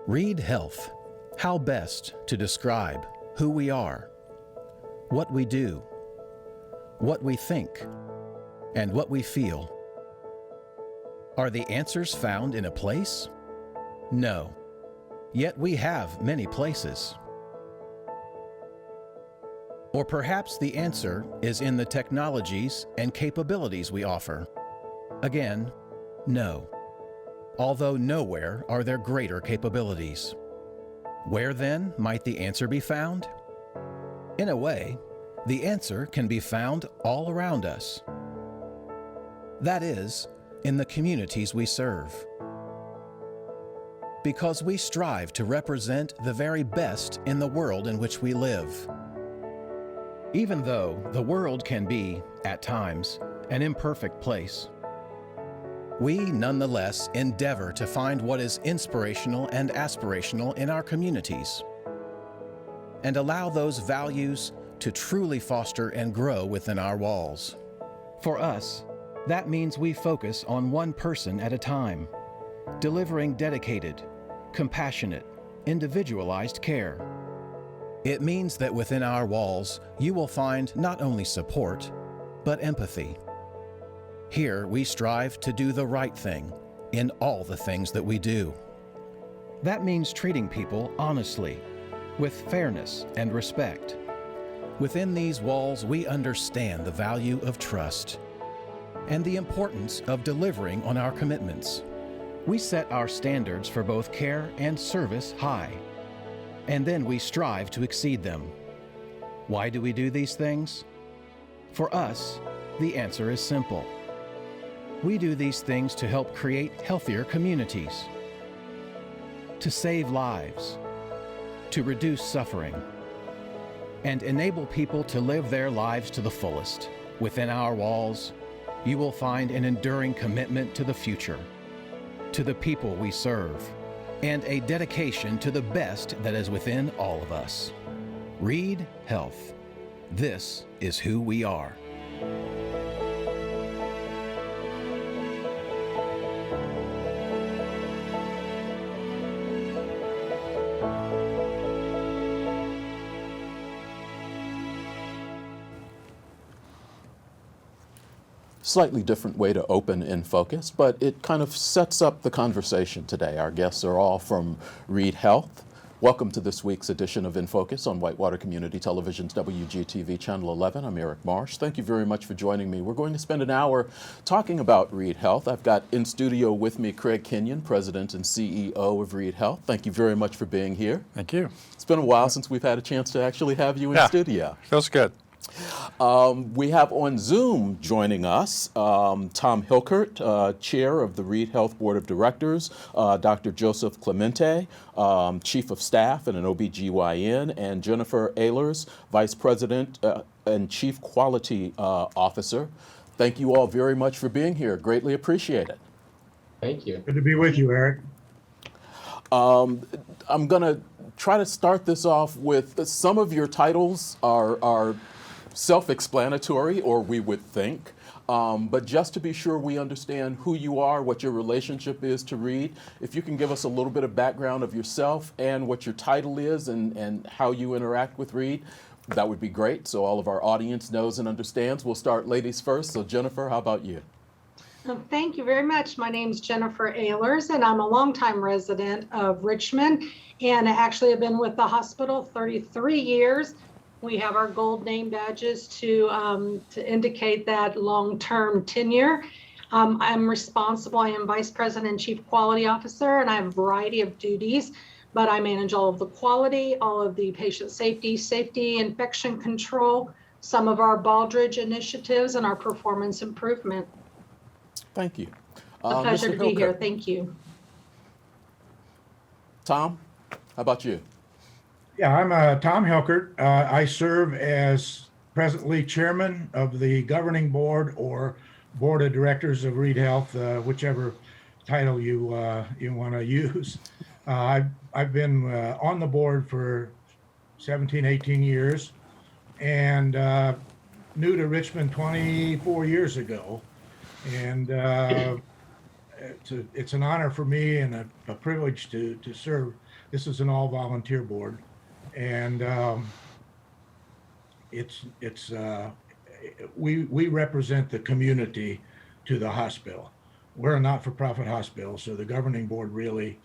Reid Health. How best to describe who we are, what we do, what we think, and what we feel. Are the answers found in a place? No. Yet we have many places. Or perhaps the answer is in the technologies and capabilities we offer. Again, no. Although nowhere are there greater capabilities. Where then might the answer be found? In a way, the answer can be found all around us. That is, in the communities we serve. Because we strive to represent the very best in the world in which we live. Even though the world can be, at times, an imperfect place, we nonetheless endeavor to find what is inspirational and aspirational in our communities and allow those values to truly foster and grow within our walls. For us, that means we focus on one person at a time, delivering dedicated, compassionate, individualized care. It means that within our walls, you will find not only support, but empathy. Here, we strive to do the right thing in all the things that we do. That means treating people honestly, with fairness and respect. Within these walls, we understand the value of trust and the importance of delivering on our commitments. We set our standards for both care and service high, and then we strive to exceed them. Why do we do these things? For us, the answer is simple. We do these things to help create healthier communities, to save lives, to reduce suffering, and enable people to live their lives to the fullest. Within our walls, you will find an enduring commitment to the future, to the people we serve, and a dedication to the best that is within all of us. Reid Health. This is who we are. Slightly different way to open In Focus, but it kind of sets up the conversation today. Our guests are all from Reid Health. Welcome to this week's edition of In Focus on Whitewater Community Television's WGTV Channel 11. I'm Eric Marsh. Thank you very much for joining me. We're going to spend an hour talking about Reid Health. I've got in studio with me Craig Kinyon, President and CEO of Reid Health. Thank you very much for being here. Thank you. It's been a while since we've had a chance to actually have you in studio. Feels good. We have on Zoom joining us Tom Hilkert, Chair of the Reid Health Board of Directors, Dr. Joseph Clemente, Chief of Staff and an OBGYN, and Jennifer Ehlers, Vice President and Chief Quality Officer. Thank you all very much for being here. Greatly appreciate it. Thank you. Good to be with you, Eric. I'm going to try to start this off with some of your titles are self-explanatory, or we would think, but just to be sure we understand who you are, what your relationship is to Reid, if you can give us a little bit of background of yourself and what your title is and how you interact with Reid, that would be great, so all of our audience knows and understands. We'll start ladies first, so Jennifer, how about you? Thank you very much. My name is Jennifer Ehlers, and I'm a longtime resident of Richmond, and I actually have been with the hospital 33 years. We have our gold name badges to indicate that long-term tenure. I'm responsible. I am Vice President and Chief Quality Officer, and I have a variety of duties, but I manage all of the quality, all of the patient safety, infection control, some of our Baldrige initiatives, and our performance improvement. Thank you. A pleasure Mr. to be here. Hilkert. Thank you. Tom, how about you? Yeah, I'm Tom Hilkert. I serve as presently chairman of the governing board or board of directors of Reid Health, whichever title you want to use. I've been on the board for 17, 18 years, and new to Richmond 24 years ago. And it's an honor for me and a privilege to serve This is an all-volunteer board, and we represent the community to the hospital. We're a not-for-profit hospital, so the governing board really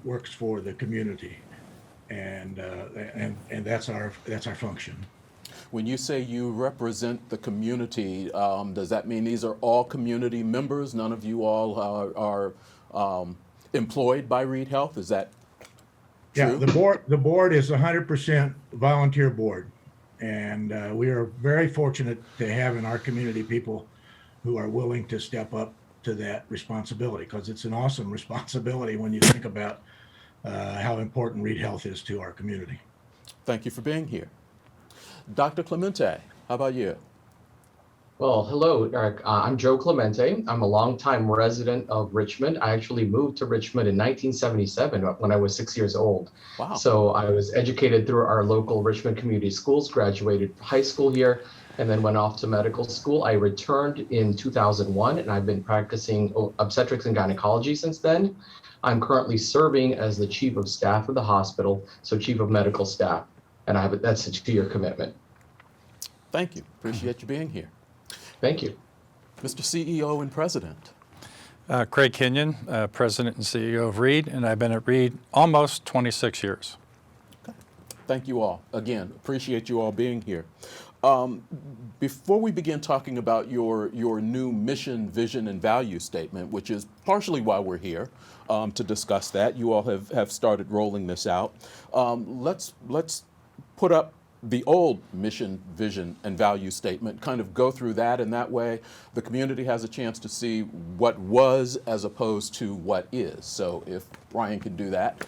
works for the community, and that's our function. When you say you represent the community, does that mean these are all community members? None of you all are employed by Reid Health? Is that true? Yeah, the board is 100% volunteer board, and we are very fortunate to have in our community people who are willing to step up to that responsibility, because it's an awesome responsibility when you think about how important Reid Health is to our community. Thank you for being here. Dr. Clemente, how about you? Well, hello, Eric. I'm Joe Clemente. I'm a longtime resident of Richmond. I actually moved to Richmond in 1977 when I was 6 years old. Wow. So I was educated through our local Richmond Community Schools, graduated high school here, and then went off to medical school. I returned in 2001, and I've been practicing obstetrics and gynecology since then. I'm currently serving as the chief of staff of the hospital, so chief of medical staff, and that's a 2-year commitment. Thank you. Appreciate you being here. Thank you. Mr. CEO and President. Craig Kinyon, President and CEO of Reid, and I've been at Reid almost 26 years. Okay. Thank you all. Again, appreciate you all being here. Before we begin talking about your new mission, vision, and value statement, which is partially why we're here, to discuss that, you all have started rolling this out. Let's put up the old mission, vision, and value statement, kind of go through that, and that way the community has a chance to see what was as opposed to what is. So if Ryan can do that.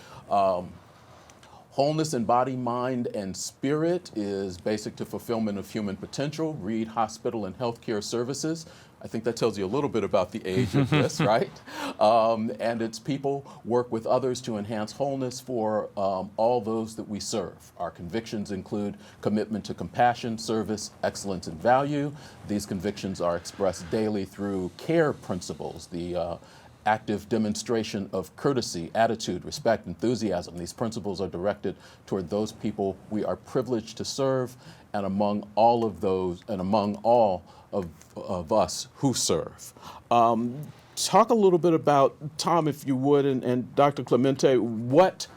Wholeness in body, mind, and spirit is basic to fulfillment of human potential. Reid Hospital and Healthcare Services. I think that tells you a little bit about the age of this, right? And its people work with others to enhance wholeness for all those that we serve. Our convictions include commitment to compassion, service, excellence, and value. These convictions are expressed daily through CARE principles, the active demonstration of courtesy, attitude, respect, enthusiasm. These principles are directed toward those people we are privileged to serve, and among all of those, and among all of us who serve. Talk a little bit about, Tom, if you would, and Dr. Clemente, what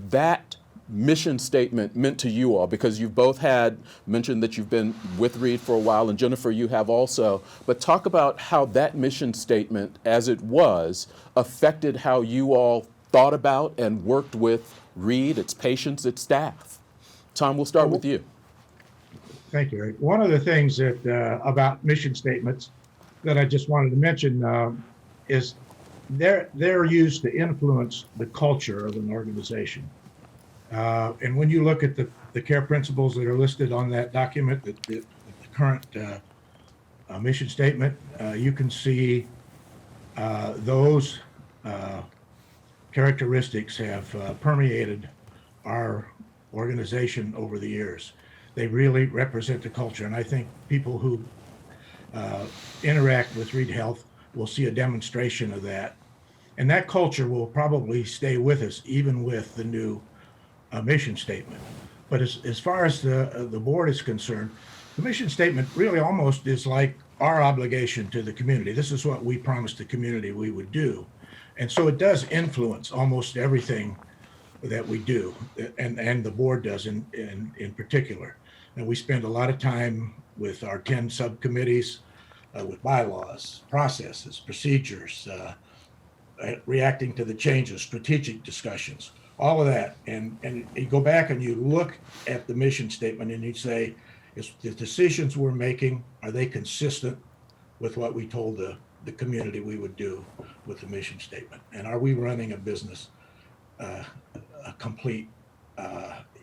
that mission statement meant to you all, because you've both had mentioned that you've been with Reid for a while, and Jennifer, you have also, but talk about how that mission statement, as it was, affected how you all thought about and worked with Reid, its patients, its staff. Tom, we'll start with you. Thank you, Eric. One of the things that about mission statements that I just wanted to mention is they're used to influence the culture of an organization. And when you look at the care principles that are listed on that document, the current mission statement, you can see those characteristics have permeated our organization over the years. They really represent the culture, and I think people who interact with Reid Health will see a demonstration of that. And that culture will probably stay with us even with the new mission statement. But as far as the board is concerned, the mission statement really almost is like our obligation to the community. This is what we promised the community we would do. And so it does influence almost everything that we do, and the board does in particular. And we spend a lot of time with our 10 subcommittees, with bylaws, processes, procedures, reacting to the changes, strategic discussions, all of that. And you go back and you look at the mission statement and you say, is the decisions we're making, are they consistent with what we told the community we would do with the mission statement? And are we running a business complete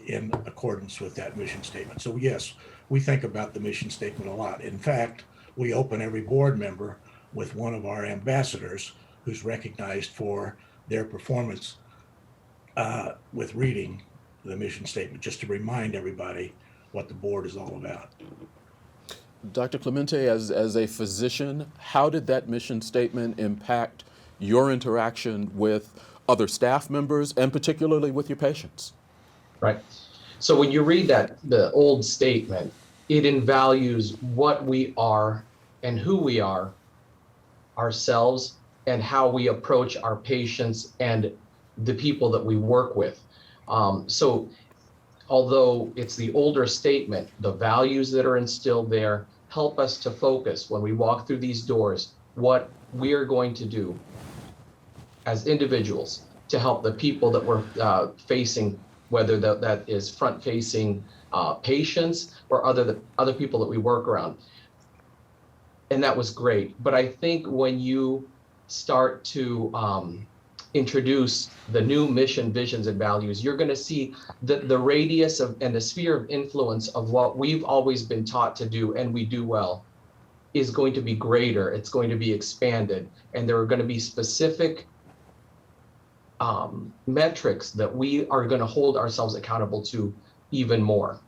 in accordance with that mission statement? So yes, we think about the mission statement a lot. In fact, we open every board member with one of our ambassadors who's recognized for their performance with reading the mission statement, just to remind everybody what the board is all about. Dr. Clemente, as a physician, how did that mission statement impact your interaction with other staff members, and particularly with your patients? Right. So when you read that, the old statement, it invalues what we are and who we are ourselves and how we approach our patients and the people that we work with. So although it's the older statement, the values that are instilled there help us to focus when we walk through these doors, what we are going to do as individuals to help the people that we're facing, whether that is front-facing patients or other people that we work around. And that was great. But I think when you start to introduce the new mission, visions, and values, you're going to see the radius of and the sphere of influence of what we've always been taught to do and we do well is going to be greater. It's going to be expanded, and there are going to be specific metrics that we are going to hold ourselves accountable to even more.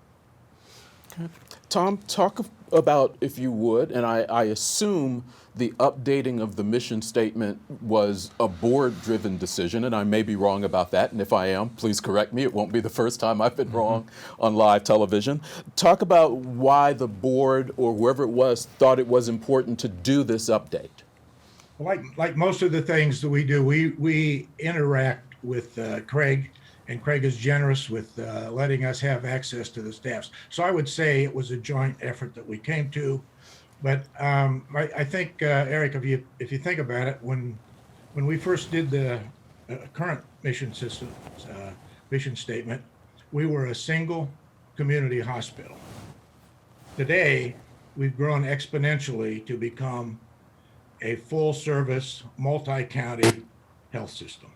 Okay. Tom, talk about, if you would, and I assume the updating of the mission statement was a board-driven decision, and I may be wrong about that, and if I am, please correct me. It won't be the first time I've been wrong on live television. Talk about why the board, or whoever it was, thought it was important to do this update. Like most of the things that we do, we interact with Craig, and Craig is generous with letting us have access to the staffs. So I would say it was a joint effort that we came to. But I think, Eric, if you think about it, when we first did the current mission statement, we were a single community hospital. Today, we've grown exponentially to become a full-service, multi-county health system.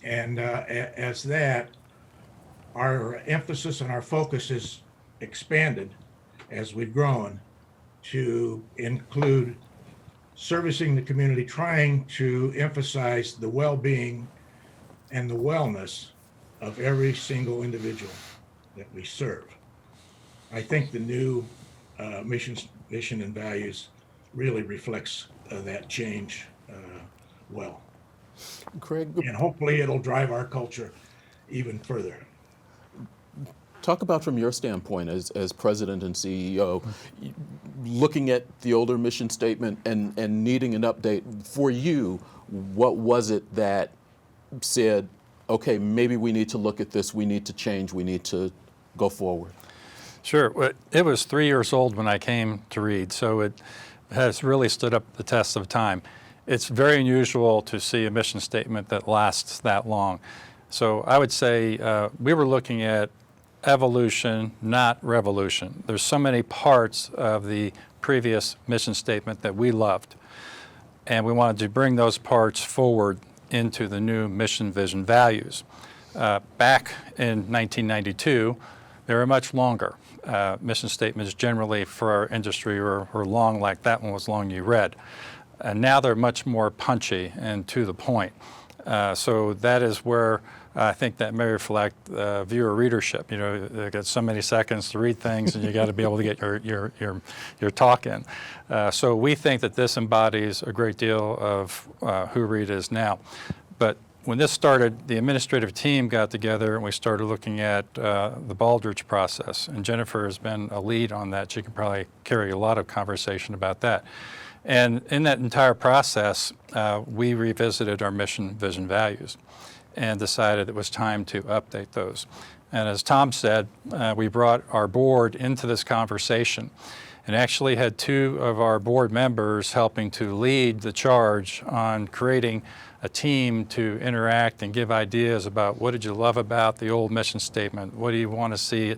And as that, our emphasis and our focus has expanded as we've grown to include servicing the community, trying to emphasize the well-being and the wellness of every single individual that we serve. I think the new mission and values really reflects that change well. Craig, And hopefully it'll drive our culture even further. talk about from your standpoint as president and CEO, looking at the older mission statement and needing an update. For you, what was it that said, okay, maybe we need to look at this, we need to change, we need to go forward? Sure. It was 3 years old when I came to Reid, so it has really stood up the test of time. It's very unusual to see a mission statement that lasts that long. So I would say we were looking at evolution, not revolution. There's so many parts of the previous mission statement that we loved, and we wanted to bring those parts forward into the new mission, vision, values. Back in 1992, they were much longer. Mission statements generally for our industry were long, like that one was long you read. And now they're much more punchy and to the point. So that is where I think that may reflect viewer readership. You know, they got so many seconds to read things, and you got to be able to get your talk in. So we think that this embodies a great deal of who Reid is now. But when this started, the administrative team got together and we started looking at the Baldrige process. And Jennifer has been a lead on that. She can probably carry a lot of conversation about that. And in that entire process, we revisited our mission, vision, values and decided it was time to update those. And as Tom said, we brought our board into this conversation and actually had two of our board members helping to lead the charge on creating a team to interact and give ideas about what did you love about the old mission statement, what do you want to see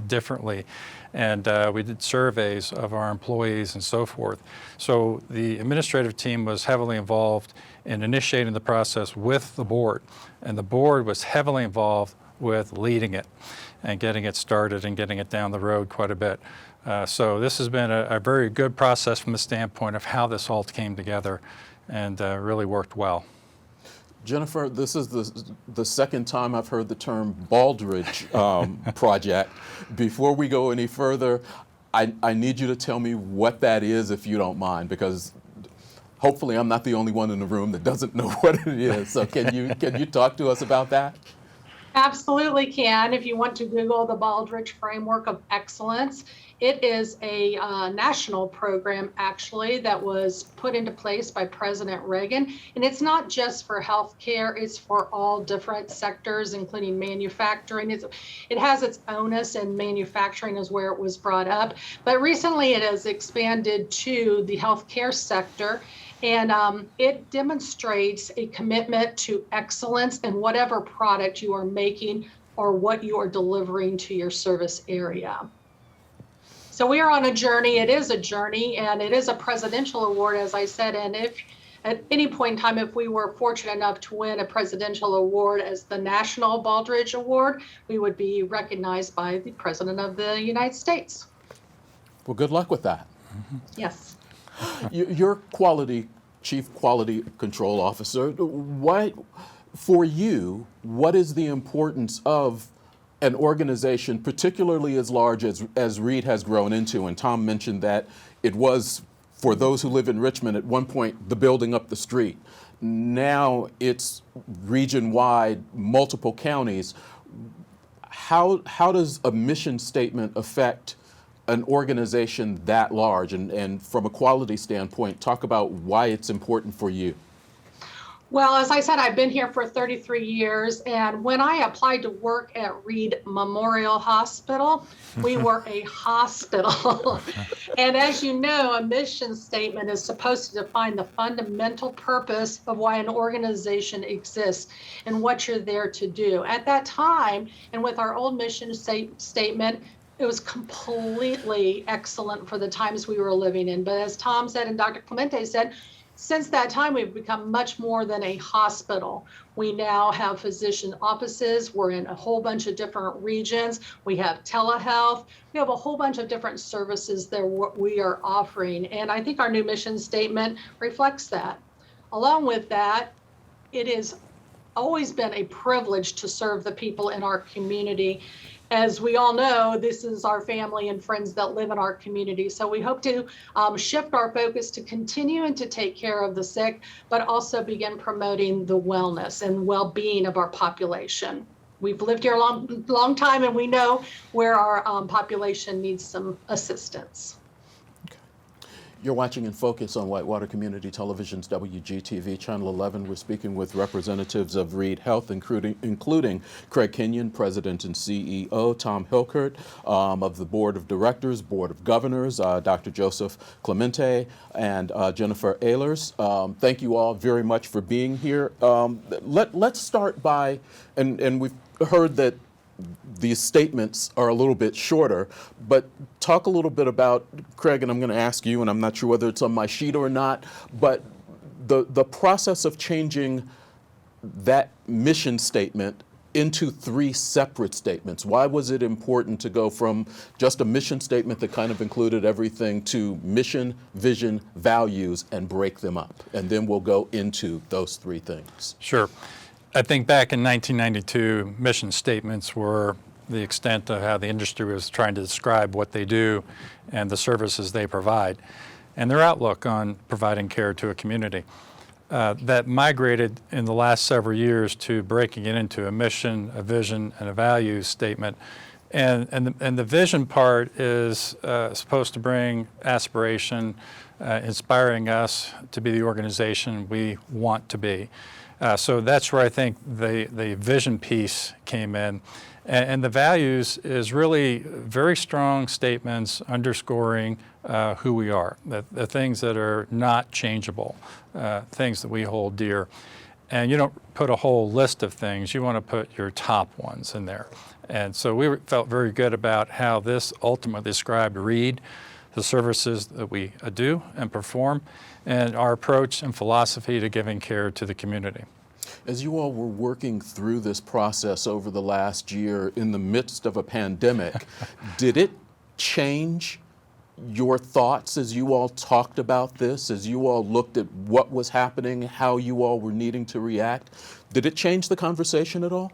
differently. And we did surveys of our employees and so forth. So the administrative team was heavily involved in initiating the process with the board. And the board was heavily involved with leading it and getting it started and getting it down the road quite a bit. So this has been a very good process from the standpoint of how this all came together and really worked well. Jennifer, this is the second time I've heard the term Baldrige project. Before we go any further, I need you to tell me what that is, if you don't mind, because Hopefully, I'm not the only one in the room that doesn't know what it is. So can you talk to us about that? Absolutely can. If you want to Google the Baldrige Framework of Excellence, it is a national program, actually, that was put into place by President Reagan. And it's not just for healthcare, it's for all different sectors, including manufacturing. It has its onus, and manufacturing is where it was brought up. But recently it has expanded to the healthcare sector. And it demonstrates a commitment to excellence in whatever product you are making or what you are delivering to your service area. So we are on a journey. It is a journey, and it is a presidential award, as I said. And if at any point in time, if we were fortunate enough to win a presidential award as the National Baldrige Award, we would be recognized by the President of the United States. Well, good luck with that. Yes. Your chief quality control officer, what is the importance of an organization, particularly as large as Reid has grown into? And Tom mentioned that it was, for those who live in Richmond, at one point the building up the street. Now it's region-wide, multiple counties. How does a mission statement affect an organization that large? And from a quality standpoint, talk about why it's important for you. Well, as I said, I've been here for 33 years, and when I applied to work at Reid Memorial Hospital, we were a hospital. And as you know, a mission statement is supposed to define the fundamental purpose of why an organization exists and what you're there to do. At that time, and with our old mission statement, it was completely excellent for the times we were living in. But as Tom said and Dr. Clemente said, since that time, we've become much more than a hospital. We now have physician offices. We're in a whole bunch of different regions. We have telehealth. We have a whole bunch of different services that we are offering. And I think our new mission statement reflects that. Along with that, it has always been a privilege to serve the people in our community. As we all know, this is our family and friends that live in our community. So we hope to shift our focus to continuing to take care of the sick, but also begin promoting the wellness and well-being of our population. We've lived here a long time, and we know where our population needs some assistance. You're watching In Focus on Whitewater Community Television's WGTV Channel 11. We're speaking with representatives of Reid Health, including Craig Kinyon, President and CEO, Tom Hilkert of the Board of Directors, Board of Governors, Dr. Joseph Clemente, and Jennifer Ehlers. Thank you all very much for being here. Let's start by, and we've heard that these statements are a little bit shorter, but talk a little bit about, Craig, and I'm going to ask you, and I'm not sure whether it's on my sheet or not, but the process of changing that mission statement into 3 separate statements. Why was it important to go from just a mission statement that kind of included everything to mission, vision, values, and break them up? And then we'll go into those 3 things. Sure. I think back in 1992, mission statements were the extent of how the industry was trying to describe what they do and the services they provide, and their outlook on providing care to a community. That migrated in the last several years to breaking it into a mission, a vision, and a values statement. And the vision part is supposed to bring aspiration, inspiring us to be the organization we want to be. So that's where I think the vision piece came in. And the values is really very strong statements underscoring who we are, the things that are not changeable, things that we hold dear. And you don't put a whole list of things, you want to put your top ones in there. And so we felt very good about how this ultimately described Reid, the services that we do and perform, and our approach and philosophy to giving care to the community. As you all were working through this process over the last year in the midst of a pandemic, did it change your thoughts as you all talked about this, as you all looked at what was happening, how you all were needing to react? Did it change the conversation at all?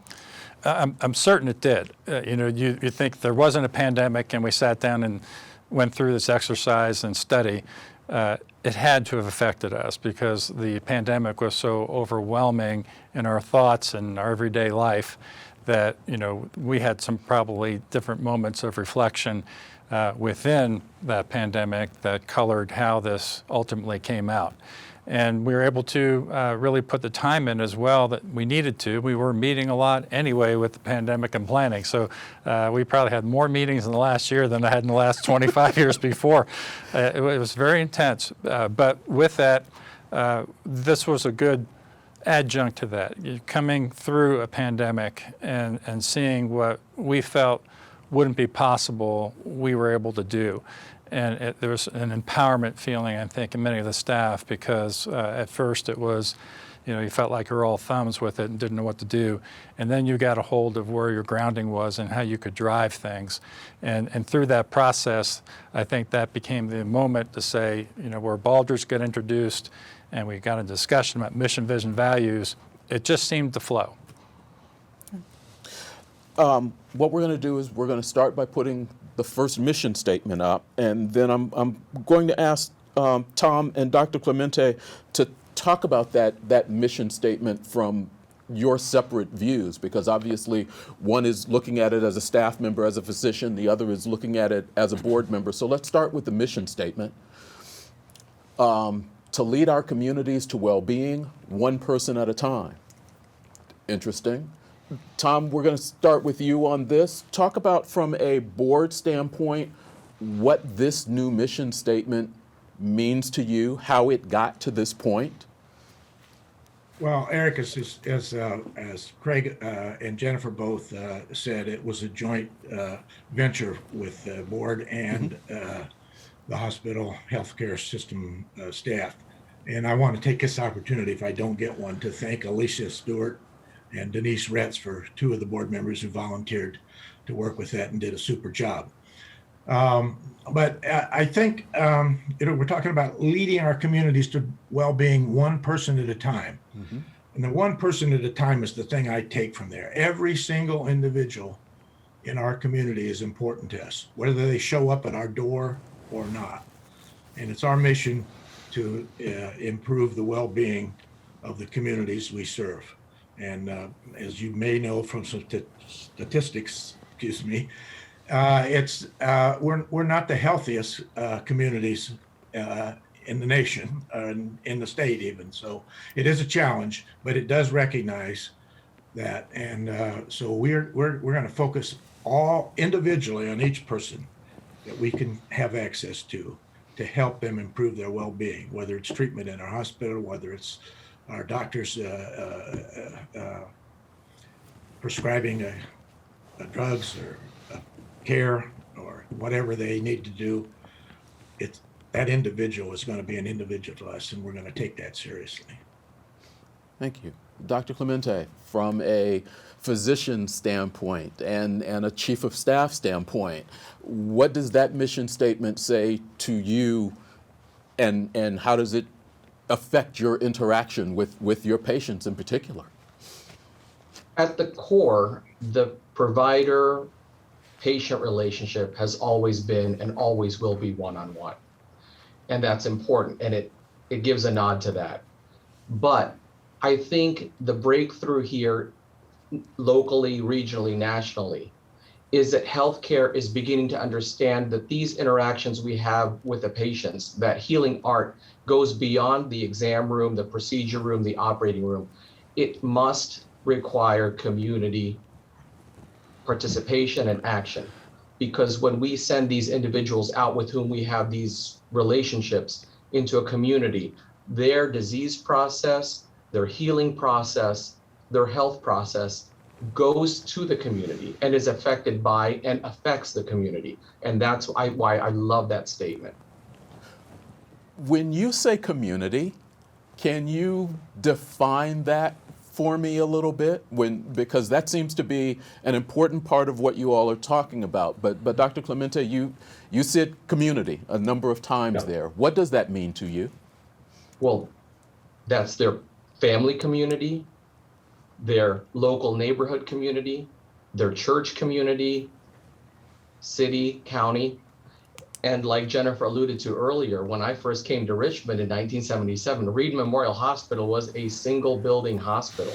I'm certain it did. You think there wasn't a pandemic and we sat down and went through this exercise and study. it had to have affected us because the pandemic was so overwhelming in our thoughts and our everyday life that, you know, we had some probably different moments of reflection within that pandemic that colored how this ultimately came out. And we were able to really put the time in as well that we needed to. We were meeting a lot anyway with the pandemic and planning. So we probably had more meetings in the last year than I had in the last 25 years before. It was very intense. But with that, this was a good adjunct to that. You're coming through a pandemic and seeing what we felt wouldn't be possible, we were able to do. And there was an empowerment feeling, I think, in many of the staff because at first it was, you know, you felt like you were all thumbs with it and didn't know what to do. And then you got a hold of where your grounding was and how you could drive things. And through that process, I think that became the moment to say, you know, where Baldr's got introduced and we got a discussion about mission, vision, values, it just seemed to flow. What we're going to do is we're going to start by putting the first mission statement up, and then I'm going to ask Tom and Dr. Clemente to talk about that mission statement from your separate views, because obviously one is looking at it as a staff member, as a physician, the other is looking at it as a board member. So let's start with the mission statement. To lead our communities to well-being, one person at a time. Interesting. Tom, we're going to start with you on this. Talk about, from a board standpoint, what this new mission statement means to you, how it got to this point. Well, Eric, as Craig and Jennifer both said, it was a joint venture with the board and the hospital healthcare system staff. And I want to take this opportunity, if I don't get one, to thank Alicia Stewart and Denise Retz for two of the board members who volunteered to work with that and did a super job. But I think we're talking about leading our communities to well-being one person at a time. And the one person at a time is the thing I take from there. Every single individual in our community is important to us, whether they show up at our door or not. And it's our mission to improve the well-being of the communities we serve. And as you may know from some statistics, we're not the healthiest communities in the nation, in the state even. So it is a challenge, but it does recognize that. And so we're going to focus all individually on each person that we can have access to help them improve their well-being, whether it's treatment in our hospital, whether it's our doctors prescribing drugs or care or whatever they need to do. That individual is going to be an individual to us, and we're going to take that seriously. Thank you. Dr. Clemente, from a physician standpoint and a chief of staff standpoint, what does that mission statement say to you, and how does it affect your interaction with your patients in particular? At the core, the provider-patient relationship has always been and always will be one-on-one. And that's important, and it gives a nod to that. But I think the breakthrough here, locally, regionally, nationally, is that healthcare is beginning to understand that these interactions we have with the patients, that healing art goes beyond the exam room, the procedure room, the operating room. It must require community participation and action. Because when we send these individuals out with whom we have these relationships into a community, their disease process, their healing process, their health process goes to the community and is affected by and affects the community. And that's why I love that statement. When you say community, can you define that for me a little bit? Because that seems to be an important part of what you all are talking about. But Dr. Clemente, you said community a number of times there. What does that mean to you? Well, that's their family community, their local neighborhood community, their church community, city, county. And like Jennifer alluded to earlier, when I first came to Richmond in 1977, Reid Memorial Hospital was a single building hospital.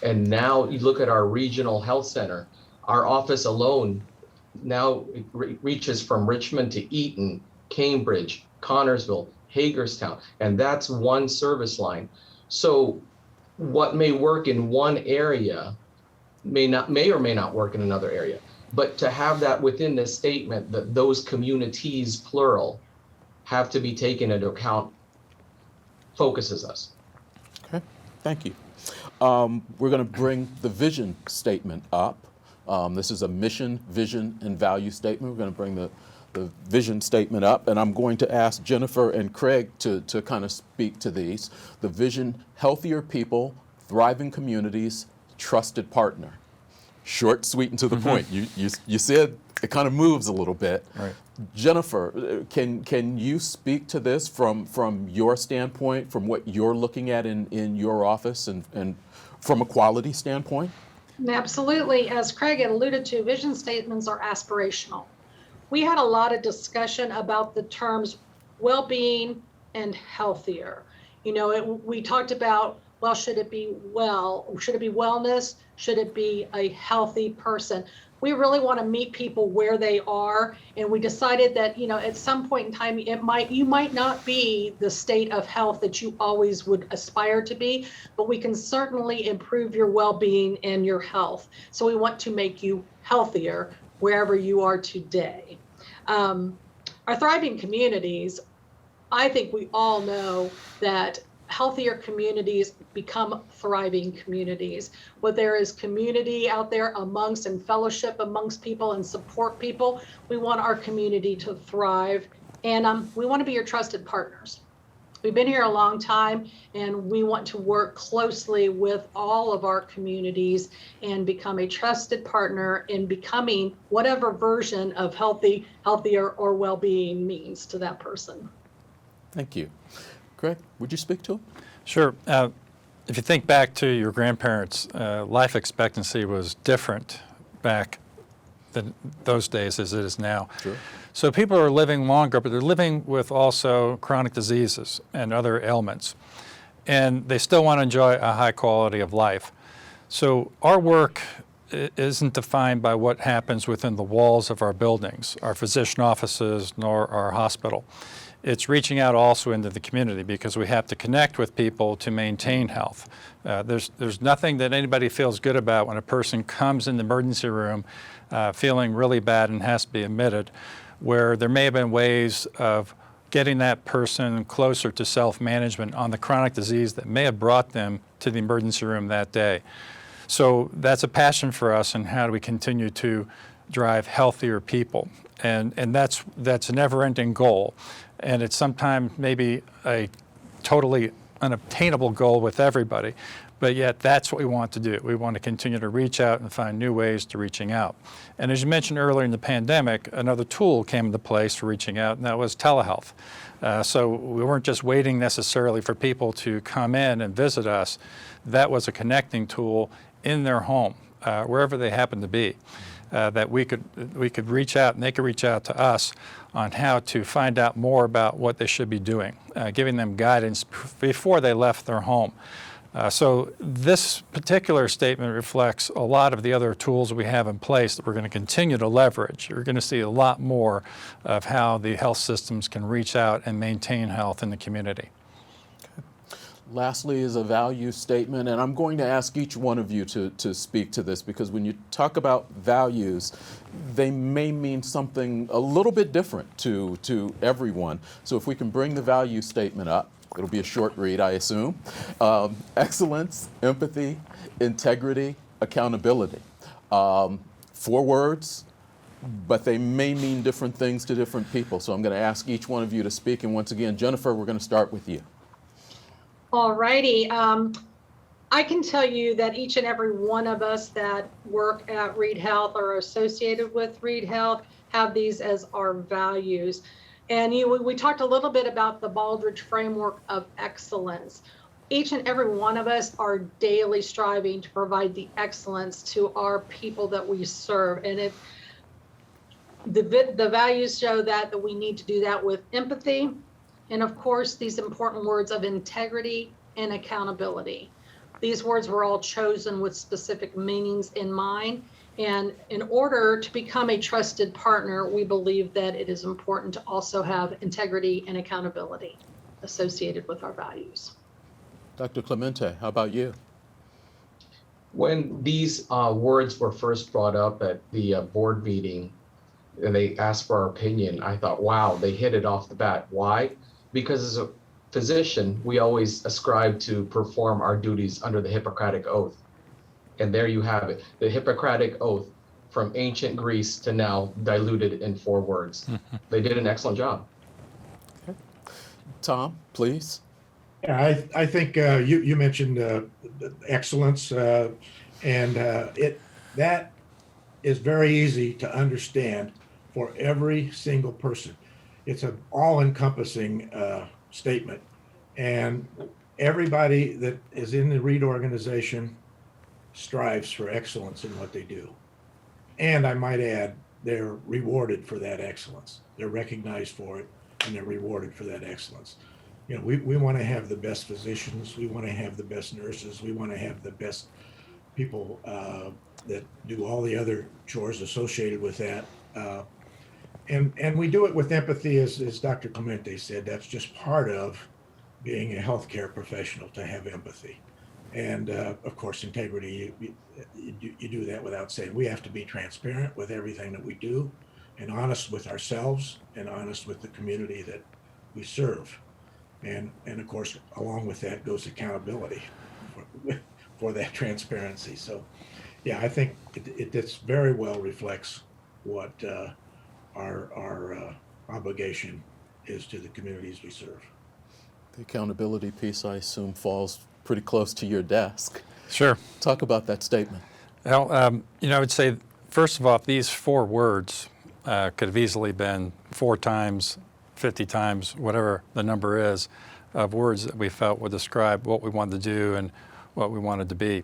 And now you look at our regional health center, our office alone now reaches from Richmond to Eaton, Cambridge, Connorsville, Hagerstown, and that's one service line. So what may work in one area may or may not work in another area. But to have that within the statement that those communities, plural, have to be taken into account focuses us. Okay, thank you. We're going to bring the vision statement up. This is a mission, vision, and value statement. We're going to bring the vision statement up, and I'm going to ask Jennifer and Craig to kind of speak to these. The vision: healthier people, thriving communities, trusted partner. Short, sweet, and to the point. You said it kind of moves a little bit. Right. Jennifer, can you speak to this from your standpoint, from what you're looking at in your office, and from a quality standpoint? Absolutely. As Craig had alluded to, vision statements are aspirational. We had a lot of discussion about the terms well-being and healthier. You know, we talked about, well, should it be wellness? Should it be a healthy person? We really want to meet people where they are, and we decided that, you know, at some point in time, you might not be the state of health that you always would aspire to be, but we can certainly improve your well-being and your health. So we want to make you healthier wherever you are today. Our thriving communities, I think we all know that healthier communities become thriving communities. Where there is community out there amongst and fellowship amongst people and support people, we want our community to thrive, and we want to be your trusted partners. We've been here a long time, and we want to work closely with all of our communities and become a trusted partner in becoming whatever version of healthier, or well-being means to that person. Thank you. Craig, would you speak to him? Sure. If you think back to your grandparents, life expectancy was different back than those days as it is now. Sure. So people are living longer, but they're living with also chronic diseases and other ailments. And they still want to enjoy a high quality of life. So our work isn't defined by what happens within the walls of our buildings, our physician offices, nor our hospital. It's reaching out also into the community, because we have to connect with people to maintain health. There's nothing that anybody feels good about when a person comes in the emergency room feeling really bad and has to be admitted, where there may have been ways of getting that person closer to self-management on the chronic disease that may have brought them to the emergency room that day. So that's a passion for us, and how do we continue to drive healthier people? And that's a never-ending goal. And it's sometimes maybe a totally unobtainable goal with everybody, but yet that's what we want to do. We want to continue to reach out and find new ways to reaching out. And as you mentioned earlier in the pandemic, another tool came into place for reaching out, and that was telehealth. So we weren't just waiting necessarily for people to come in and visit us. That was a connecting tool in their home, wherever they happen to be. That we could reach out, and they could reach out to us on how to find out more about what they should be doing, giving them guidance before they left their home. So this particular statement reflects a lot of the other tools we have in place that we're going to continue to leverage. You're going to see a lot more of how the health systems can reach out and maintain health in the community. Lastly is a value statement, and I'm going to ask each one of you to speak to this, because when you talk about values, they may mean something a little bit different to everyone. So if we can bring the value statement up, it'll be a short read, I assume. Excellence, empathy, integrity, accountability. 4 words, but they may mean different things to different people. So I'm going to ask each one of you to speak, and once again, Jennifer, we're going to start with you. All righty. I can tell you that each and every one of us that work at Reid Health or are associated with Reid Health have these as our values. And we talked a little bit about the Baldrige framework of excellence. Each and every one of us are daily striving to provide the excellence to our people that we serve. And The values show that we need to do that with empathy, and of course, these important words of integrity and accountability. These words were all chosen with specific meanings in mind. And in order to become a trusted partner, we believe that it is important to also have integrity and accountability associated with our values. Dr. Clemente, how about you? When these words were first brought up at the board meeting and they asked for our opinion, I thought, wow, they hit it off the bat. Why? Because as a physician, we always ascribe to perform our duties under the Hippocratic Oath. And there you have it, the Hippocratic Oath from ancient Greece to now diluted in 4 words. They did an excellent job. Okay. Tom, please. Yeah, I think you mentioned excellence, and that is very easy to understand for every single person. It's an all-encompassing statement, and everybody that is in the Reid organization strives for excellence in what they do. And I might add, they're rewarded for that excellence. They're recognized for it, and they're rewarded for that excellence. You know, we want to have the best physicians, we want to have the best nurses, we want to have the best people that do all the other chores associated with that. And we do it with empathy, as Dr. Clemente said. That's just part of being a healthcare professional, to have empathy. And of course, integrity, you do that without saying. We have to be transparent with everything that we do, and honest with ourselves, and honest with the community that we serve. And of course, along with that goes accountability for that transparency. So yeah, I think it very well reflects what our obligation is to the communities we serve. The accountability piece, I assume, falls pretty close to your desk. Sure. Talk about that statement. Well, I would say, first of all, these 4 words could have easily been 4 times, 50 times, whatever the number is, of words that we felt would describe what we wanted to do and what we wanted to be.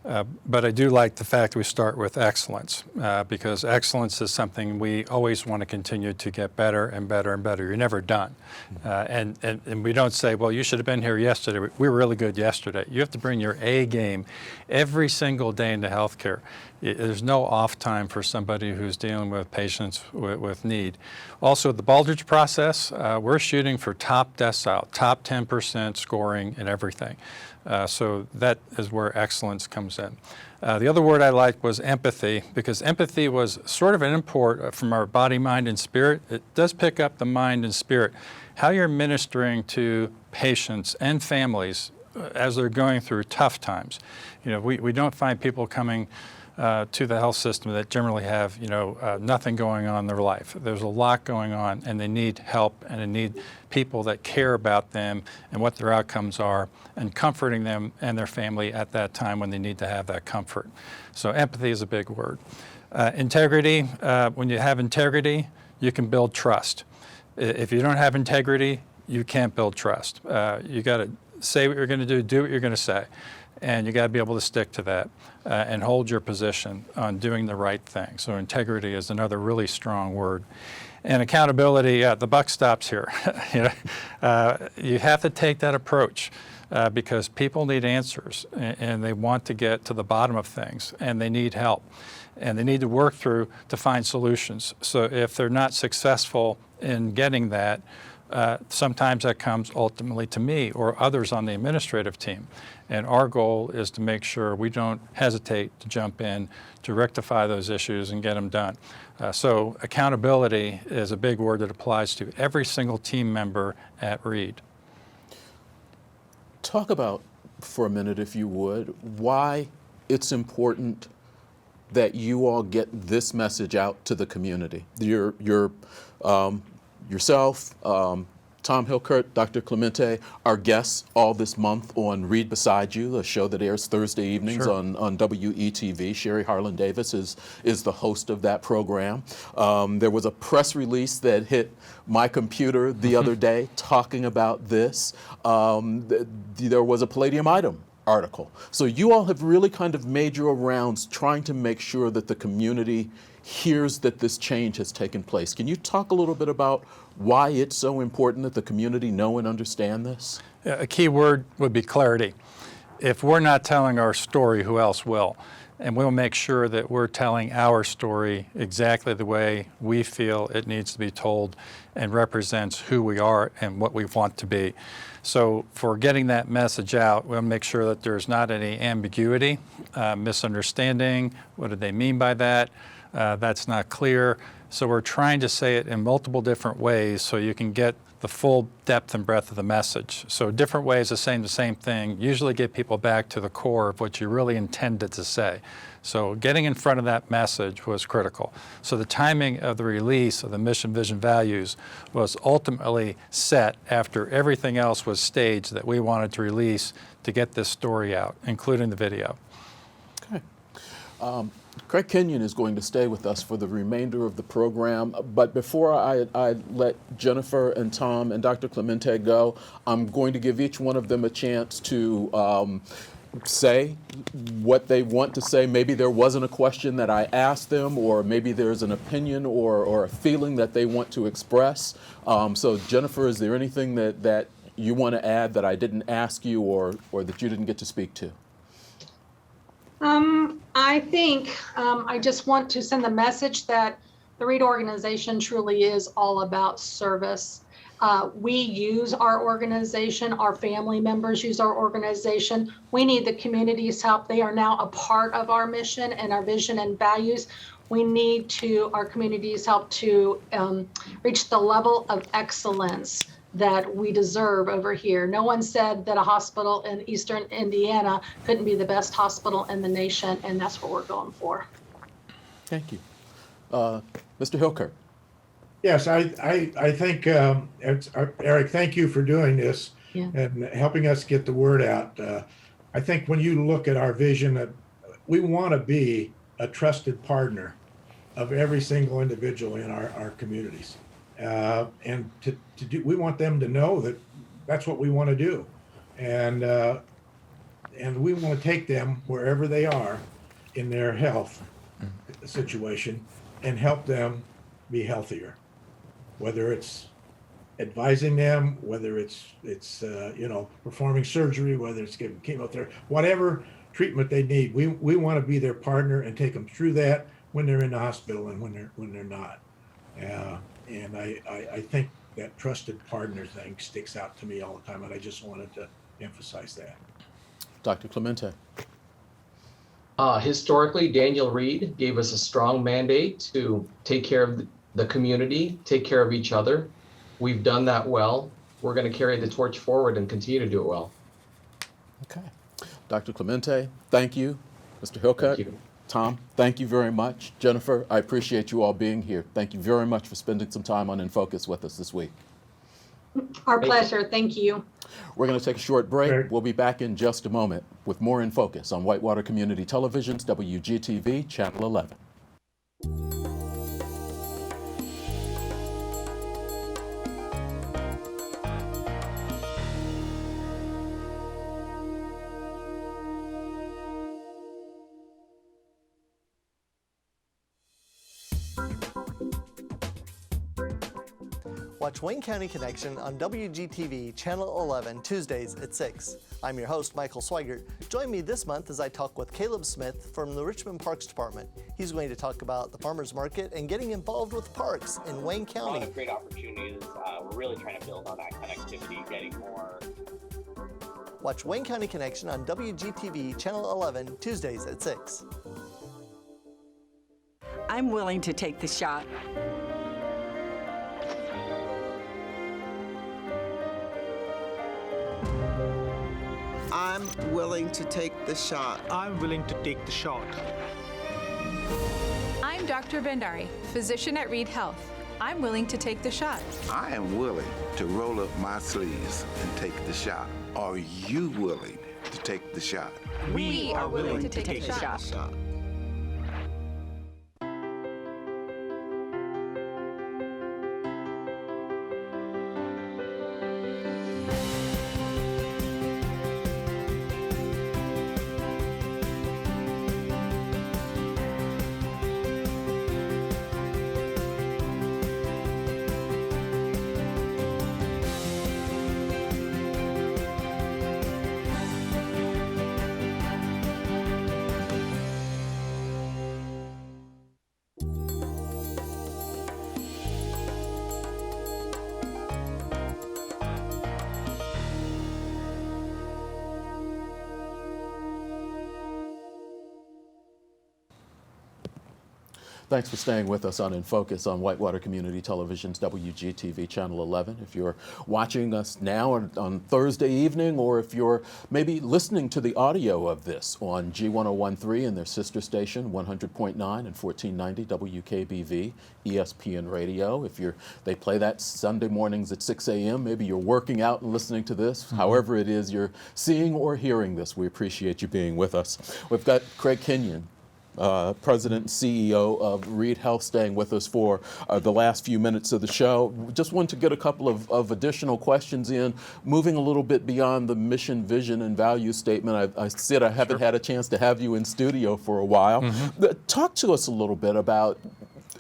But I do like the fact we start with excellence, because excellence is something we always want to continue to get better and better and better. You're never done. And we don't say, well, you should have been here yesterday. We were really good yesterday. You have to bring your A game every single day into healthcare. There's no off time for somebody who's dealing with patients with need. Also, the Baldrige process, we're shooting for top decile, top 10% scoring in everything. So that is where excellence comes in. The other word I liked was empathy, because empathy was sort of an import from our body, mind, and spirit. It does pick up the mind and spirit. How you're ministering to patients and families as they're going through tough times. You know, we don't find people coming to the health system that generally have, nothing going on in their life. There's a lot going on, and they need help, and they need people that care about them and what their outcomes are, and comforting them and their family at that time when they need to have that comfort. So empathy is a big word. Integrity, when you have integrity, you can build trust. If you don't have integrity, you can't build trust. You got to say what you're going to do what you're going to say. And you got to be able to stick to that and hold your position on doing the right thing. So integrity is another really strong word. And accountability, the buck stops here. You have to take that approach because people need answers, and they want to get to the bottom of things, and they need help, and they need to work through to find solutions. So if they're not successful in getting that, sometimes that comes ultimately to me or others on the administrative team. And our goal is to make sure we don't hesitate to jump in to rectify those issues and get them done. So accountability is a big word that applies to every single team member at Reid. Talk about, for a minute, if you would, why it's important that you all get this message out to the community. Yourself, Tom Hilkert, Dr. Clemente, our guests all this month on Reid Beside You, a show that airs Thursday evenings on WCTV. Sherry Harlan Davis is the host of that program. There was a press release that hit my computer the other day talking about this. There was a Palladium item article. So you all have really kind of made your rounds trying to make sure that the community hears that this change has taken place. Can you talk a little bit about why it's so important that the community know and understand this? Yeah, a key word would be clarity. If we're not telling our story, who else will? And we'll make sure that we're telling our story exactly the way we feel it needs to be told and represents who we are and what we want to be. So for getting that message out, we'll make sure that there's not any ambiguity, misunderstanding. What do they mean by that? That's not clear. So we're trying to say it in multiple different ways so you can get the full depth and breadth of the message. So different ways of saying the same thing usually get people back to the core of what you really intended to say. So getting in front of that message was critical. So the timing of the release of the mission, vision, values was ultimately set after everything else was staged that we wanted to release to get this story out, including the video. Okay. Craig Kinyon is going to stay with us for the remainder of the program, but before I let Jennifer and Tom and Dr. Clemente go, I'm going to give each one of them a chance to say what they want to say. Maybe there wasn't a question that I asked them, or maybe there's an opinion or a feeling that they want to express. So Jennifer, is there anything that you want to add that I didn't ask you or that you didn't get to speak to? I think I just want to send the message that the Reid organization truly is all about service. We use our organization, our family members use our organization. We need the community's help. They are now a part of our mission and our vision and values. We need our community's help to reach the level of excellence that we deserve over here. No one said that a hospital in Eastern Indiana couldn't be the best hospital in the nation, and that's what we're going for. Thank you. Mr. Hilkert. Yes, I think, Eric, thank you for doing this and helping us get the word out. I think when you look at our vision, we want to be a trusted partner of every single individual in our communities. And we want them to know that that's what we want to do. And we want to take them wherever they are in their health situation and help them be healthier. Whether it's advising them, whether it's performing surgery, whether it's giving chemotherapy, whatever treatment they need, we want to be their partner and take them through that when they're in the hospital and when they're not. And I think that trusted partner thing sticks out to me all the time, and I just wanted to emphasize that. Dr. Clemente. Historically, Daniel Reid gave us a strong mandate to take care of the community, take care of each other. We've done that well. We're going to carry the torch forward and continue to do it well. Okay. Dr. Clemente, thank you. Mr. Hilkert. Thank you. Tom, thank you very much. Jennifer, I appreciate you all being here. Thank you very much for spending some time on In Focus with us this week. Our pleasure. Thank you. We're going to take a short break. Sure. We'll be back in just a moment with more In Focus on Whitewater Community Television's WGTV Channel 11. Watch Wayne County Connection on WGTV Channel 11 Tuesdays at 6. I'm your host, Michael Swigert. Join me this month as I talk with Caleb Smith from the Richmond Parks Department. He's going to talk about the farmers market and getting involved with parks in Wayne County. A lot of great opportunities. We're really trying to build on that connectivity, getting more. Watch Wayne County Connection on WGTV Channel 11 Tuesdays at 6. I'm willing to take the shot. I'm willing to take the shot. I'm willing to take the shot. I'm Dr. Bhandari, physician at Reid Health. I'm willing to take the shot. I am willing to roll up my sleeves and take the shot. Are you willing to take the shot? We are willing to take the shot. Thanks for staying with us on In Focus on Whitewater Community Television's WGTV Channel 11. If you're watching us now on Thursday evening, or if you're maybe listening to the audio of this on G1013 and their sister station, 100.9 and 1490 WKBV, ESPN Radio. They play that Sunday mornings at 6 a.m. Maybe you're working out and listening to this. However it is you're seeing or hearing this, we appreciate you being with us. We've got Craig Kinyon, President and CEO of Reid Health, staying with us for the last few minutes of the show. Just wanted to get a couple of additional questions in, moving a little bit beyond the mission, vision, and value statement. I said I haven't had a chance to have you in studio for a while. Talk to us a little bit about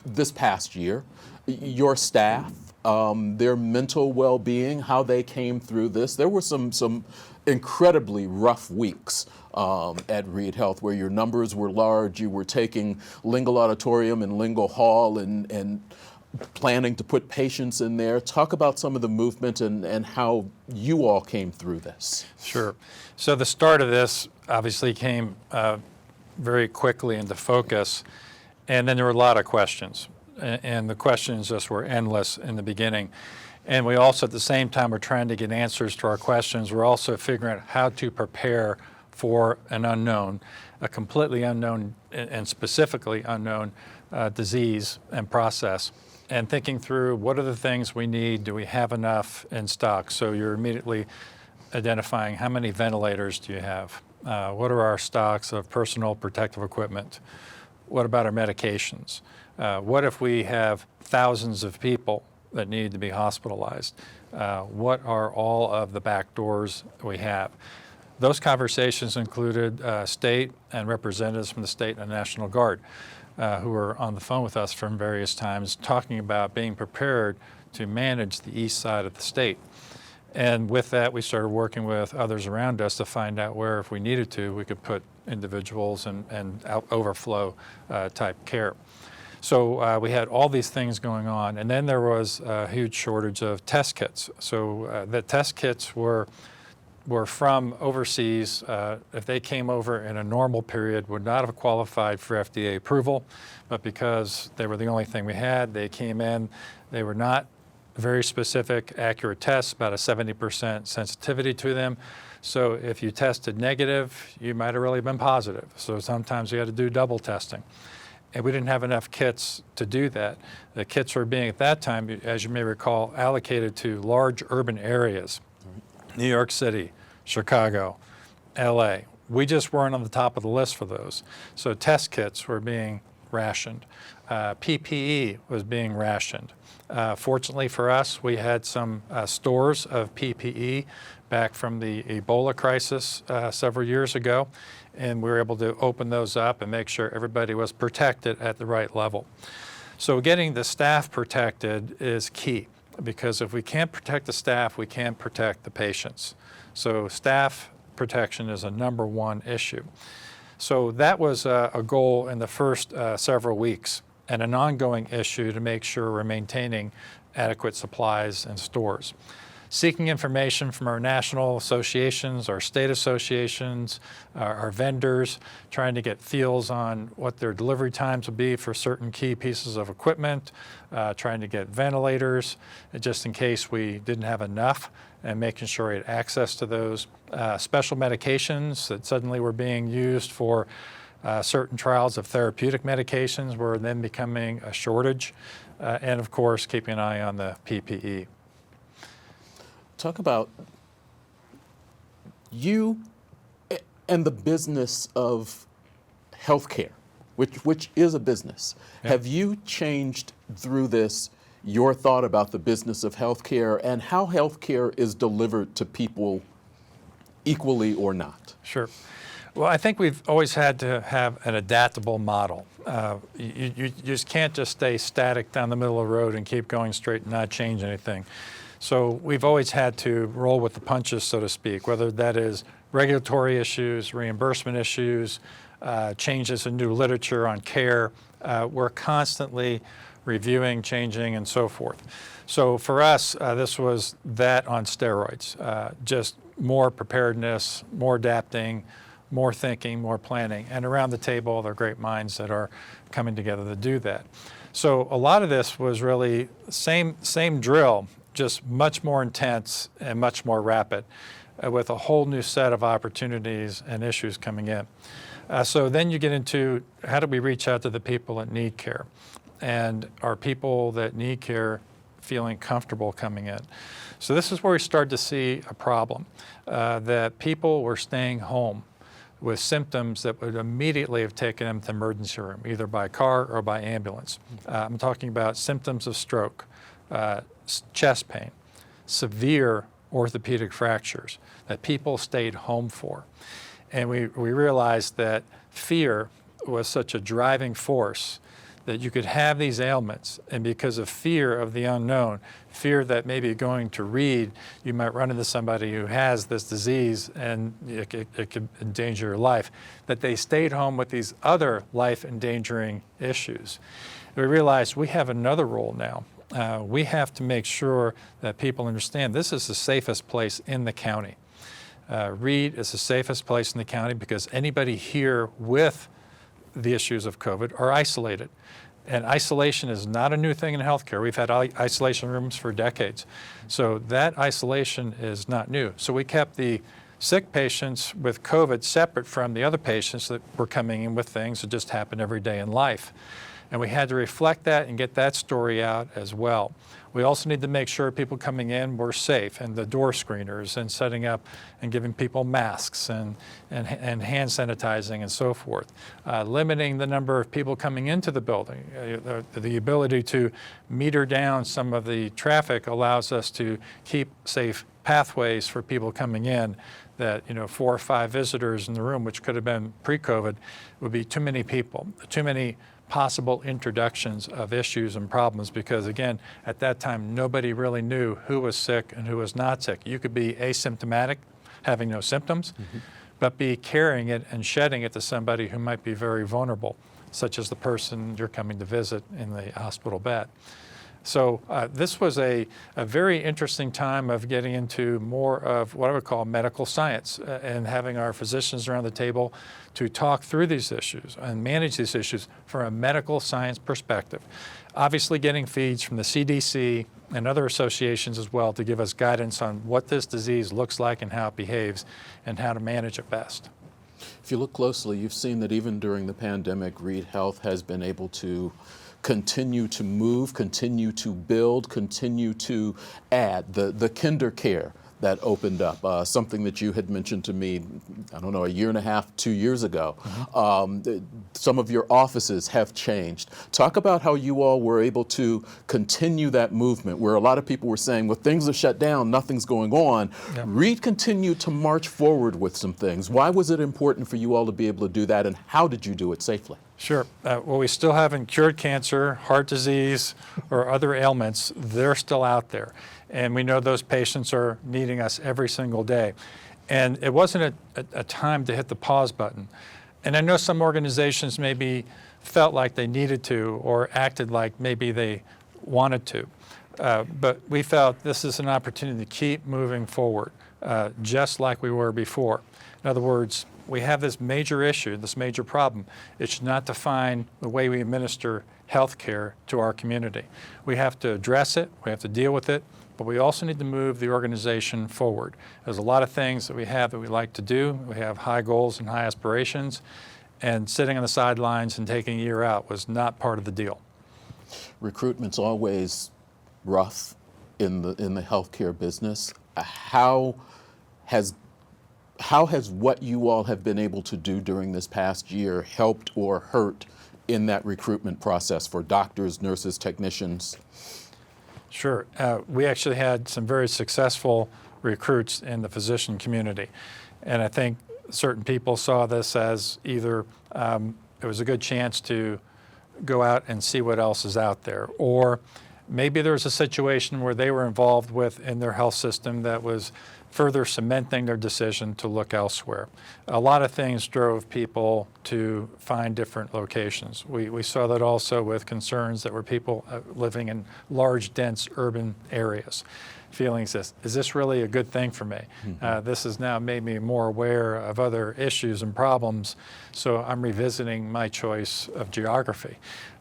this past year, your staff, their mental well-being, how they came through this. There were some incredibly rough weeks at Reid Health, where your numbers were large. You were taking Lingle Auditorium and Lingle Hall and planning to put patients in there. Talk about some of the movement and how you all came through this. Sure. So the start of this obviously came very quickly into focus, and then there were a lot of questions. And the questions just were endless in the beginning. And we also, at the same time, we're trying to get answers to our questions. We're also figuring out how to prepare for an unknown, a completely unknown and specifically unknown disease and process, and thinking through what are the things we need, do we have enough in stock? So you're immediately identifying how many ventilators do you have? What are our stocks of personal protective equipment? What about our medications? What if we have thousands of people that need to be hospitalized? What are all of the back doors we have? Those conversations included state and representatives from the state and National Guard who were on the phone with us from various times, talking about being prepared to manage the east side of the state. And with that, we started working with others around us to find out where, if we needed to, we could put individuals and overflow type care. So we had all these things going on, and then there was a huge shortage of test kits. So the test kits were from overseas. If they came over in a normal period, would not have qualified for FDA approval, but because they were the only thing we had, they came in. They were not very specific, accurate tests, about a 70% sensitivity to them. So if you tested negative, you might have really been positive. So sometimes we had to do double testing. And we didn't have enough kits to do that. The kits were being, at that time, as you may recall, allocated to large urban areas. New York City, Chicago, LA. We just weren't on the top of the list for those. So test kits were being rationed. PPE was being rationed. Fortunately for us, we had some stores of PPE back from the Ebola crisis several years ago, and we were able to open those up and make sure everybody was protected at the right level. So getting the staff protected is key, because if we can't protect the staff, we can't protect the patients. So staff protection is a number one issue. So that was a goal in the first several weeks, and an ongoing issue to make sure we're maintaining adequate supplies and stores. Seeking information from our national associations, our state associations, our vendors, trying to get feels on what their delivery times would be for certain key pieces of equipment, trying to get ventilators just in case we didn't have enough, and making sure we had access to those. Special medications that suddenly were being used for certain trials of therapeutic medications were then becoming a shortage, and of course keeping an eye on the PPE. Talk about you and the business of healthcare, which is a business. Yeah. Have you changed through this your thought about the business of healthcare and how healthcare is delivered to people equally or not? Sure. Well, I think we've always had to have an adaptable model. You just can't just stay static down the middle of the road and keep going straight and not change anything. So we've always had to roll with the punches, so to speak, whether that is regulatory issues, reimbursement issues, changes in new literature on care. We're constantly reviewing, changing, and so forth. So for us, this was that on steroids, just more preparedness, more adapting, more thinking, more planning, and around the table there are great minds that are coming together to do that. So a lot of this was really same drill, just much more intense and much more rapid, with a whole new set of opportunities and issues coming in. So then you get into how do we reach out to the people that need care? And are people that need care feeling comfortable coming in? So this is where we start to see a problem, that people were staying home with symptoms that would immediately have taken them to the emergency room, either by car or by ambulance. I'm talking about symptoms of stroke, chest pain, severe orthopedic fractures that people stayed home for. And we realized that fear was such a driving force that you could have these ailments, and because of fear of the unknown, fear that maybe going to Reid, you might run into somebody who has this disease and it could endanger your life, that they stayed home with these other life-endangering issues. We realized we have another role now. We have to make sure that people understand this is the safest place in the county. Reid is the safest place in the county because anybody here with the issues of COVID are isolated. And isolation is not a new thing in healthcare. We've had isolation rooms for decades. So that isolation is not new. So we kept the sick patients with COVID separate from the other patients that were coming in with things that just happen every day in life. And we had to reflect that and get that story out as well. We also need to make sure people coming in were safe, and the door screeners and setting up and giving people masks and hand sanitizing and so forth. Limiting the number of people coming into the building. The ability to meter down some of the traffic allows us to keep safe pathways for people coming in. That 4 or 5 visitors in the room, which could have been pre-COVID, would be too many people, too many possible introductions of issues and problems, because again, at that time, nobody really knew who was sick and who was not sick. You could be asymptomatic, having no symptoms, but be carrying it and shedding it to somebody who might be very vulnerable, such as the person you're coming to visit in the hospital bed. So this was a very interesting time of getting into more of what I would call medical science and having our physicians around the table to talk through these issues and manage these issues from a medical science perspective. Obviously getting feeds from the CDC and other associations as well to give us guidance on what this disease looks like and how it behaves and how to manage it best. If you look closely, you've seen that even during the pandemic, Reid Health has been able to continue to move, continue to build, continue to add. The kinder care that opened up, something that you had mentioned to me, I don't know, a year and a half, 2 years ago. Some of your offices have changed. Talk about how you all were able to continue that movement where a lot of people were saying, well, things are shut down, nothing's going on. Yep. Reid continued to march forward with some things. Why was it important for you all to be able to do that, and how did you do it safely? Sure. Well, we still haven't cured cancer, heart disease, or other ailments. They're still out there. And we know those patients are needing us every single day. And it wasn't a time to hit the pause button. And I know some organizations maybe felt like they needed to or acted like maybe they wanted to. But we felt this is an opportunity to keep moving forward, just like we were before. In other words, we have this major issue, this major problem. It should not define the way we administer health care to our community. We have to address it, we have to deal with it, but we also need to move the organization forward. There's a lot of things that we have that we like to do. We have high goals and high aspirations, and sitting on the sidelines and taking a year out was not part of the deal. Recruitment's always rough in the healthcare business. How has what you all have been able to do during this past year helped or hurt in that recruitment process for doctors, nurses, technicians? Sure. We actually had some very successful recruits in the physician community. And I think certain people saw this as either it was a good chance to go out and see what else is out there, or maybe there was a situation where they were involved with in their health system that was further cementing their decision to look elsewhere. A lot of things drove people to find different locations. We saw that also with concerns that were people living in large, dense urban areas, feeling is this really a good thing for me? This has now made me more aware of other issues and problems, so I'm revisiting my choice of geography.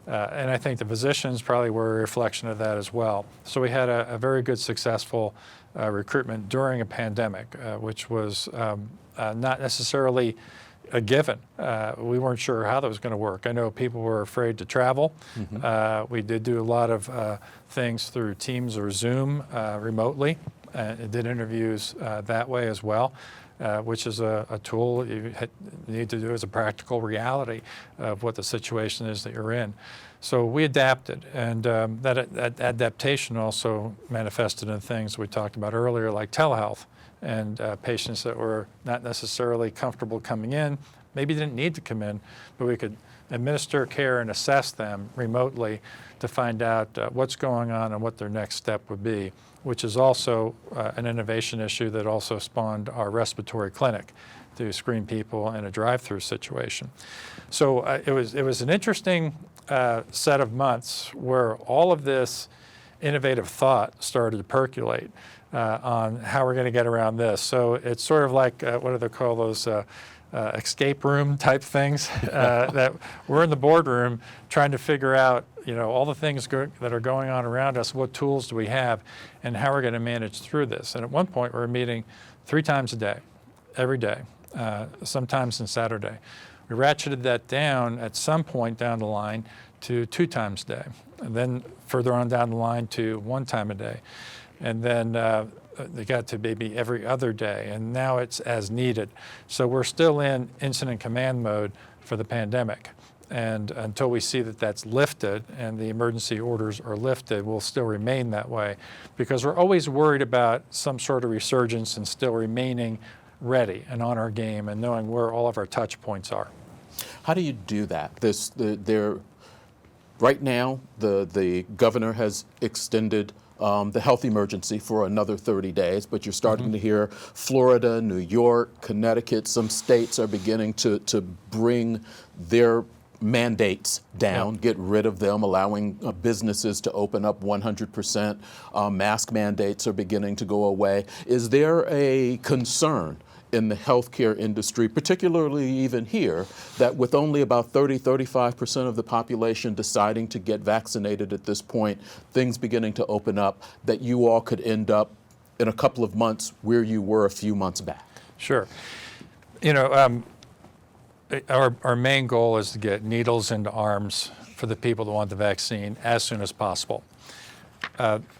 And I think the physicians probably were a reflection of that as well. So we had a very good, successful recruitment during a pandemic, which was not necessarily a given. We weren't sure how that was going to work. I know people were afraid to travel. We did do a lot of things through Teams or Zoom remotely, and did interviews that way as well. Which is a tool you need to do as a practical reality of what the situation is that you're in. So we adapted, and that adaptation also manifested in things we talked about earlier, like telehealth, and patients that were not necessarily comfortable coming in, maybe didn't need to come in, but we could administer care and assess them remotely to find out what's going on and what their next step would be, which is also an innovation issue that also spawned our respiratory clinic to screen people in a drive-through situation. So it was an interesting set of months where all of this innovative thought started to percolate on how we're going to get around this. So it's sort of like, what do they call those, escape room type things, that we're in the boardroom trying to figure out, all the things that are going on around us, what tools do we have, and how we're going to manage through this. And at one point, we were meeting 3 times a day, every day, sometimes on Saturday. We ratcheted that down at some point down the line to 2 times a day, and then further on down the line to 1 time a day. And then they got to maybe every other day, and now it's as needed. So we're still in incident command mode for the pandemic. And until we see that that's lifted and the emergency orders are lifted, we'll still remain that way, because we're always worried about some sort of resurgence and still remaining ready and on our game and knowing where all of our touch points are. How do you do that? Right now, the governor has extended the health emergency for another 30 days, but you're starting to hear Florida, New York, Connecticut, some states are beginning to bring their mandates down, get rid of them, allowing businesses to open up 100%. Mask mandates are beginning to go away. Is there a concern in the healthcare industry, particularly even here, that with only about 35% of the population deciding to get vaccinated at this point, things beginning to open up, that you all could end up in a couple of months where you were a few months back? Sure. Our main goal is to get needles into arms for the people that want the vaccine as soon as possible.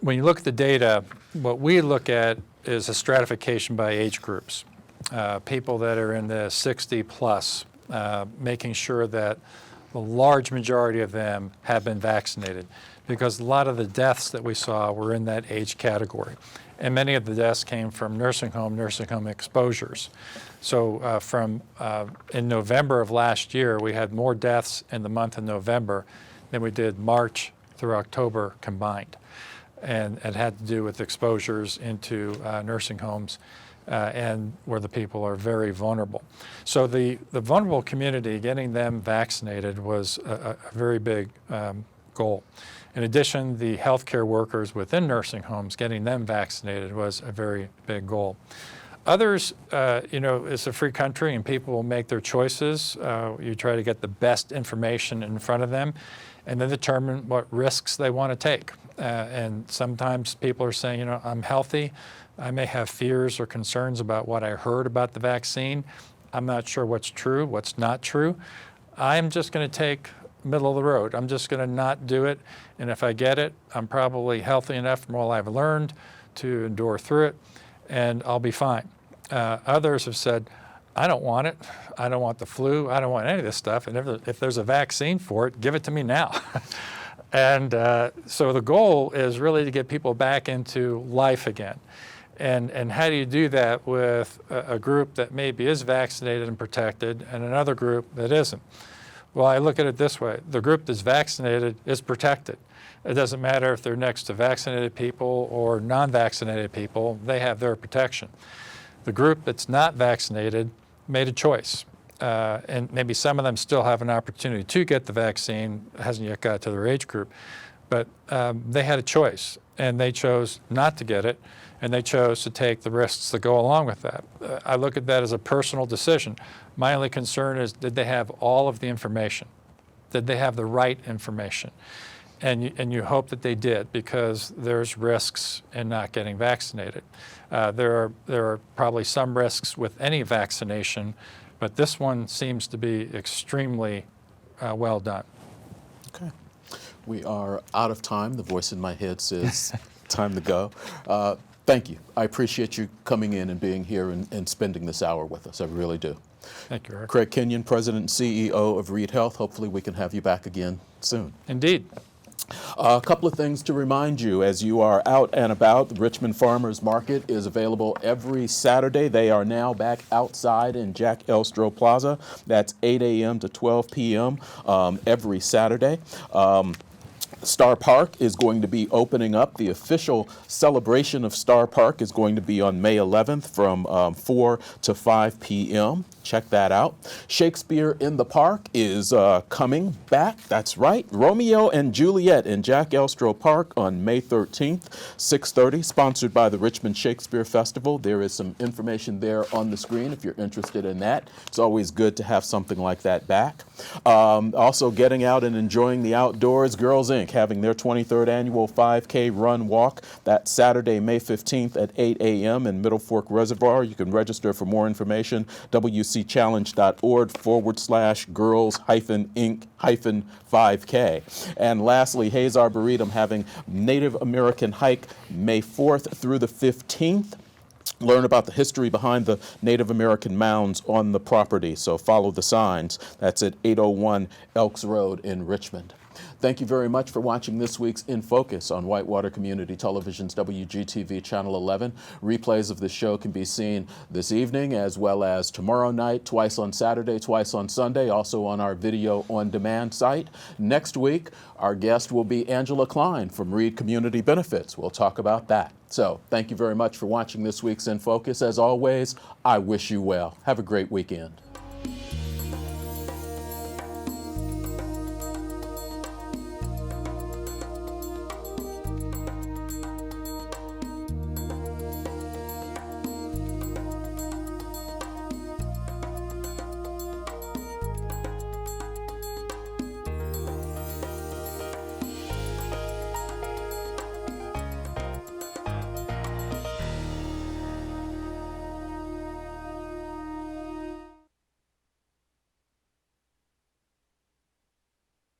When you look at the data, what we look at is a stratification by age groups. People that are in the 60 plus, making sure that the large majority of them have been vaccinated, because a lot of the deaths that we saw were in that age category. And many of the deaths came from nursing home exposures. So in November of last year, we had more deaths in the month of November than we did March through October combined. And it had to do with exposures into nursing homes and where the people are very vulnerable. So the vulnerable community, getting them vaccinated was a very big goal. In addition, the healthcare workers within nursing homes, getting them vaccinated was a very big goal. Others, it's a free country and people will make their choices. You try to get the best information in front of them and then determine what risks they want to take. And sometimes people are saying, I'm healthy. I may have fears or concerns about what I heard about the vaccine. I'm not sure what's true, what's not true. I'm just going to take middle of the road. I'm just going to not do it. And if I get it, I'm probably healthy enough from all I've learned to endure through it, and I'll be fine. Others have said, I don't want it. I don't want the flu. I don't want any of this stuff. And if there's a vaccine for it, give it to me now. And so the goal is really to get people back into life again. And how do you do that with a group that maybe is vaccinated and protected and another group that isn't? Well, I look at it this way. The group that's vaccinated is protected. It doesn't matter if they're next to vaccinated people or non-vaccinated people, they have their protection. The group that's not vaccinated made a choice. And maybe some of them still have an opportunity to get the vaccine, hasn't yet got to their age group, but they had a choice, and they chose not to get it, and they chose to take the risks that go along with that. I look at that as a personal decision. My only concern is, did they have all of the information? Did they have the right information? And you hope that they did, because there's risks in not getting vaccinated. There are probably some risks with any vaccination, but this one seems to be extremely well done. Okay. We are out of time. The voice in my head says time to go. Thank you. I appreciate you coming in and being here and spending this hour with us. I really do. Thank you, Eric. Craig Kinyon, President and CEO of Reid Health. Hopefully we can have you back again soon. Indeed. A couple of things to remind you as you are out and about. The Richmond Farmers Market is available every Saturday. They are now back outside in Jack Elstro Plaza. That's 8 a.m. to 12 p.m. Every Saturday. Star Park is going to be opening up. The official celebration of Star Park is going to be on May 11th from 4 to 5 p.m. Check that out. Shakespeare in the Park is coming back. That's right. Romeo and Juliet in Jack Elstro Park on May 13th, 6:30, sponsored by the Richmond Shakespeare Festival. There is some information there on the screen if you're interested in that. It's always good to have something like that back. Also getting out and enjoying the outdoors, Girls Inc. having their 23rd annual 5K run walk. That's Saturday, May 15th at 8 a.m. in Middle Fork Reservoir. You can register for more information, wcchallenge.org/girls-inc-5K. And lastly, Hayes Arboretum having Native American Hike May 4th through the 15th. Learn about the history behind the Native American mounds on the property, so follow the signs. That's at 801 Elks Road in Richmond. Thank you very much for watching this week's In Focus on Whitewater Community Television's WGTV Channel 11. Replays of the show can be seen this evening as well as tomorrow night, twice on Saturday, twice on Sunday, also on our video on demand site. Next week, our guest will be Angela Klein from Reid Community Benefits. We'll talk about that. So thank you very much for watching this week's In Focus. As always, I wish you well. Have a great weekend.